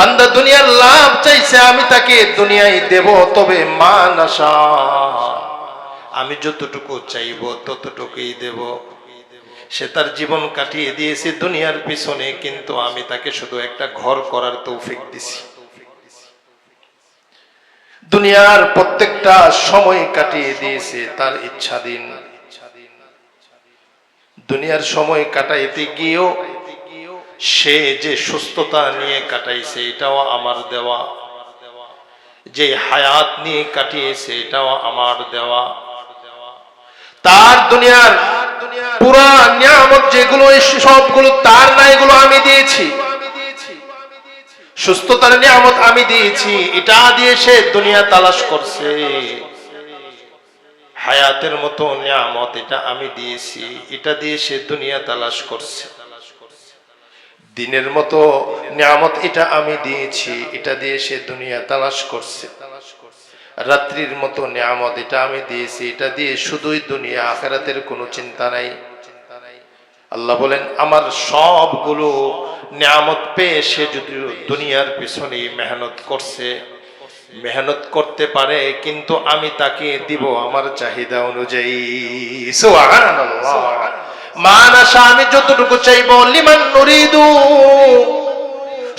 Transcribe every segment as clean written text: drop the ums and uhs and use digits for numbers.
বান্দা দুনিয়ার লাভ চাইছে, আমি তাকে দুনিয়ায় দেব, তবে মা নাশা, আমি যতটুকু চাইব ততটুকুই দেব। সে তার জীবন কাটিয়ে দিয়েছে দুনিয়ার পিছনে, কিন্তু আমি তাকে শুধু একটা ঘর করার তৌফিক দিছি। দুনিয়ার প্রত্যেকটা সময় কাটিয়ে দিয়েছে তার ইচ্ছাধীন। দুনিয়ার সময় কাটাইতে গিয়েও সে যে সুস্থতা নিয়ে কাটাইছে এটাও আমার দেওয়া, যে হায়াত নিয়ে কাটিয়েছে এটাও আমার দেওয়া। তার দুনিয়ার পুরা নিয়ামত যেগুলো, সবগুলো তার না, এগুলো আমি দিয়েছি। সুস্থতার নিয়ামত আমি দিয়েছি, এটা দিয়ে সে দুনিয়া তালাশ করছে। হায়াতের মতো নিয়ামত এটা আমি দিয়েছি, এটা দিয়ে সে দুনিয়া তালাশ করছে। দিনের মতো নিয়ামত এটা আমি দিয়েছি, এটা দিয়ে সে দুনিয়া তালাশ করছে। রাত্রির মতো নিয়ামত এটা আমি দিয়েছি, এটা দিয়ে শুধুই দুনিয়া, আখিরাতের কোনো চিন্তা নাই। আল্লাহ বলেন আমার সবগুলো নিয়ামত পেয়ে সে যদি দুনিয়ার পিছনে মেহনত করছে, মেহনত করতে পারে, কিন্তু আমি তাকে দিব আমার চাহিদা অনুযায়ী। সুবহানাল্লাহ। মানাশা, আমি যতটুকু চাইবো, লিমান নুরিদু,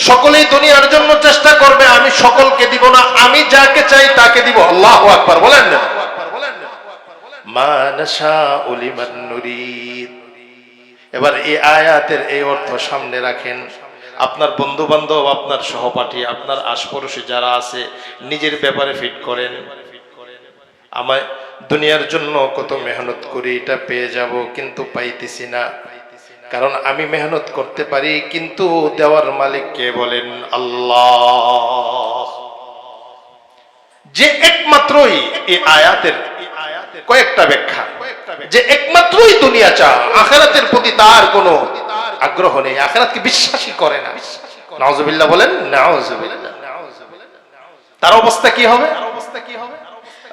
সকলেই দুনিয়ার জন্য চেষ্টা করবে, আমি সকলকে দিব না, আমি যাকে চাই তাকে দিব। আল্লাহু আকবার বলেন না। মানাশা লিমান নুরিদ। এবার এই আয়াতের এই অর্থ সামনে রাখেন। আপনার বন্ধু বান্ধব, আপনার সহপাঠী, আপনার আশপাশে যারা আছে, নিজের ব্যাপারে ফিট করেন। আমায় দুনিয়ার জন্য কত মেহনত করি, এটা পেয়ে যাব, কিন্তু পাইতেছি না। কারণ আমি মেহনত করতে পারি, কিন্তু দেওয়ার মালিক কে বলেন? আল্লাহ। যে একমাত্রই এই আয়াতের কয়েকটা ব্যাখ্যা, যে একমাত্রই দুনিয়া চা, আখিরাতের প্রতি তার কোনো আগ্রহ নেই, আখিরাতকে বিশ্বাসই করে না। নাউজুবিল্লাহ বলেন, নাউজুবিল্লাহ। তার অবস্থা কি হবে?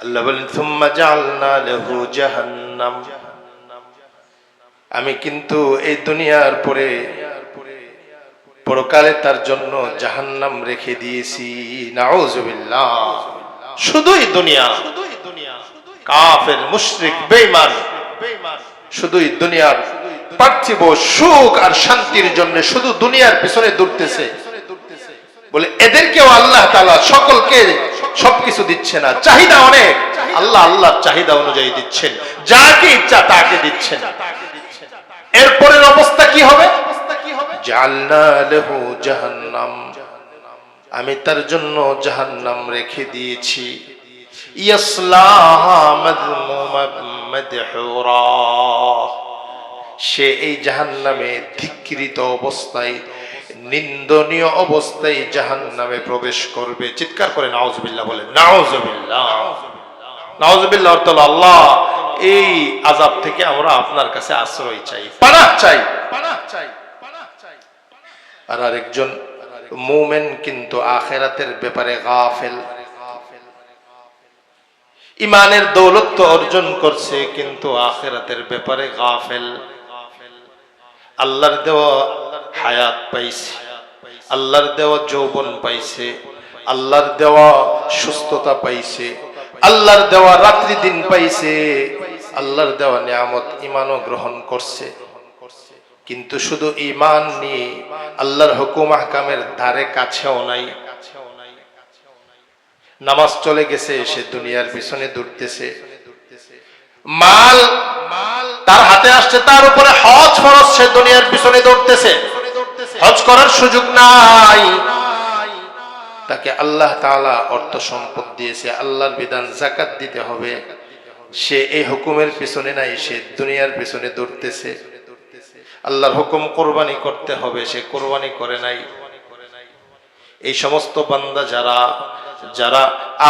আল্লাহ বলেন সুম্মা জাআলনা লাহু জাহান্নাম, আমি কিন্তু এই দুনিয়ার পরে পরকালে তার জন্য জাহান্নাম রেখে দিয়েছি। নাউজুবিল্লাহ। শুধুই দুনিয়া, কাফের, মুশরিক, বেঈমান শুধুই দুনিয়ার পার্থিব সুখ আর শান্তির জন্য শুধু দুনিয়ার পিছনে দৌড়তেছে। বলে এদেরকেও আল্লাহ তাআলা সকলকে সবকিছু দিচ্ছে না, চাহিদা অনেক। আল্লাহ আল্লাহর চাহিদা অনুযায়ী দিচ্ছেন, যাকে ইচ্ছা তাকে দিচ্ছেন। এরপরের অবস্থা কি হবে? জাআলনা লাহু জাহান্নাম, আমি তার জন্য জাহান্নাম রেখে দিয়েছি। ইয়াসলাহা মাযমুমান মাদহুরা, সে এই জাহান্নামে ধিক্কৃত অবস্থায়, নিন্দনীয় অবস্থায় জাহান্নামে প্রবেশ করবে। চিৎকার করে নাউজুবিল্লাহ বলেন, নাউজুবিল্লাহ। নাউজুবিল্লাহ অর্থ হলো আল্লাহ এই আযাব থেকে আমরা আপনার কাছে আশ্রয় চাই, পানাহ চাই। আর আরেকজন মুমিন কিন্তু আখিরাতের ব্যাপারে গাফেল। ইমানের দৌলত তো অর্জন করছে, কিন্তু আখিরাতের ব্যাপারে গাফেল। আল্লাহর দেওয়া হায়াত পাইছে, আল্লাহর দেওয়া যৌবন পাইছে, আল্লাহর দেওয়া সুস্থতা পাইছে, আল্লাহর দেওয়া রাত্রি দিন পাইছে, আল্লাহর দেওয়া নিয়ামত ঈমানও গ্রহণ করছে, কিন্তু শুধু ঈমান নিয়ে আল্লাহর হুকুম আহকামের ধারে কাছেও নাই। নামাজ চলে গেছে, সে দুনিয়ার পিছনে দৌড়তেছে। মাল তার হাতে আসছে, তার উপরে হজ ফরজ, সে দুনিয়ার পিছনে দৌড়তেছে। হজ করার সুযোগ নাই, তাকে আল্লাহ তাআলা অর্থ সম্পদ দিয়েছে, আল্লাহর বিধান যাকাত দিতে হবে, সে এই হুকুমের পিছনে নাই, সে দুনিয়ার পিছনে দৌড়তেছে। আল্লাহর হুকুম কোরবানি করতে হবে, সে কোরবানি করে নাই। এই সমস্ত বান্দা যারা যারা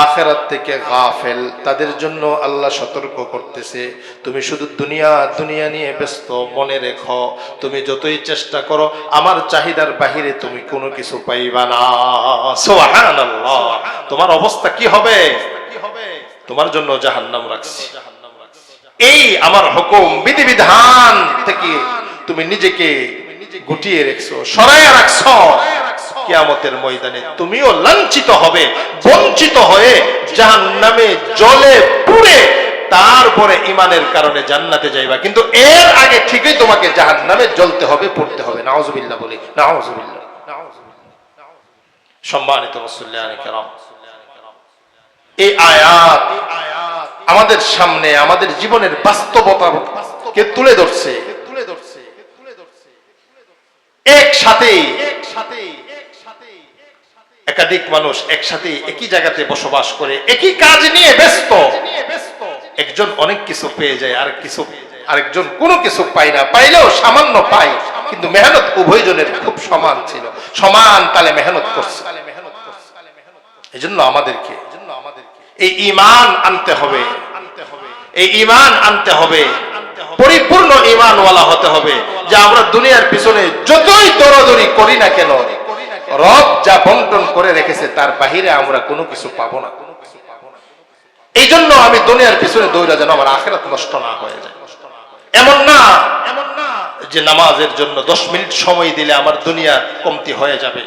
আখিরাত থেকে গাফেল, তাদের জন্য আল্লাহ সতর্ক করতেছে, তুমি শুধু দুনিয়া দুনিয়া নিয়ে ব্যস্ত। মনে রেখো, তুমি যতই চেষ্টা করো আমার চাহিদার বাহিরে তুমি কোনো কিছু পাইবা না। সুবহানাল্লাহ। তোমার অবস্থা কি হবে? তোমার জন্য জাহান্নাম রাখছি। এই আমার হুকুম বিধিবিধান থেকে তুমি নিজেকে গুটিয়ে রাখছো, সরাইয়া রাখছো, কিয়ামতের ময়দানে তুমিও লাঞ্ছিত হবে, বঞ্চিত হয়ে জাহান্নামে জ্বলে পুড়ে তারপরে ঈমানের কারণে জান্নাতে যাইবা, কিন্তু এর আগে ঠিকই তোমাকে জাহান্নামে জ্বলতে হবে, পড়তে হবে। নাউজুবিল্লাহ বলি, নাউজুবিল্লাহ। সম্মানিত মুসল্লিয়ানে কেরাম, এই আয়াত আমাদের সামনে আমাদের জীবনের বাস্তবতাকে তুলে ধরছে। একসাথে একাধিক মানুষ একসাথে একই জায়গাতে বসবাস করে, একই কাজ নিয়ে ব্যস্ত। একজন অনেক কিছু পেয়ে যায়, আরেকজন কোনো কিছু পায় না, পাইলেও সামান্য পায়, কিন্তু মেহনত উভয়জনের খুব সমান ছিল, সমান তালে মেহনত করছে। এজন্য আমাদেরকে এই ঈমান আনতে হবে, এই ঈমান আনতে হবে, পরিপূর্ণ ঈমানওয়ালা হতে হবে, যে আমরা দুনিয়ার পিছনে যতই দৌড়াদৌড়ি করি না কেন, রব যা বন্টন করে রেখেছে তার বাহিরে আমরা কোনো কিছু পাবো না। এই জন্য আমি দুনিয়ার পিছনে দৌড়া যেন আমার আখিরাত নষ্ট না হয়ে যায়। এমন না যে নামাজের জন্য 10 মিনিট সময় দিলে আমার দুনিয়া কমতি হয়ে যাবে।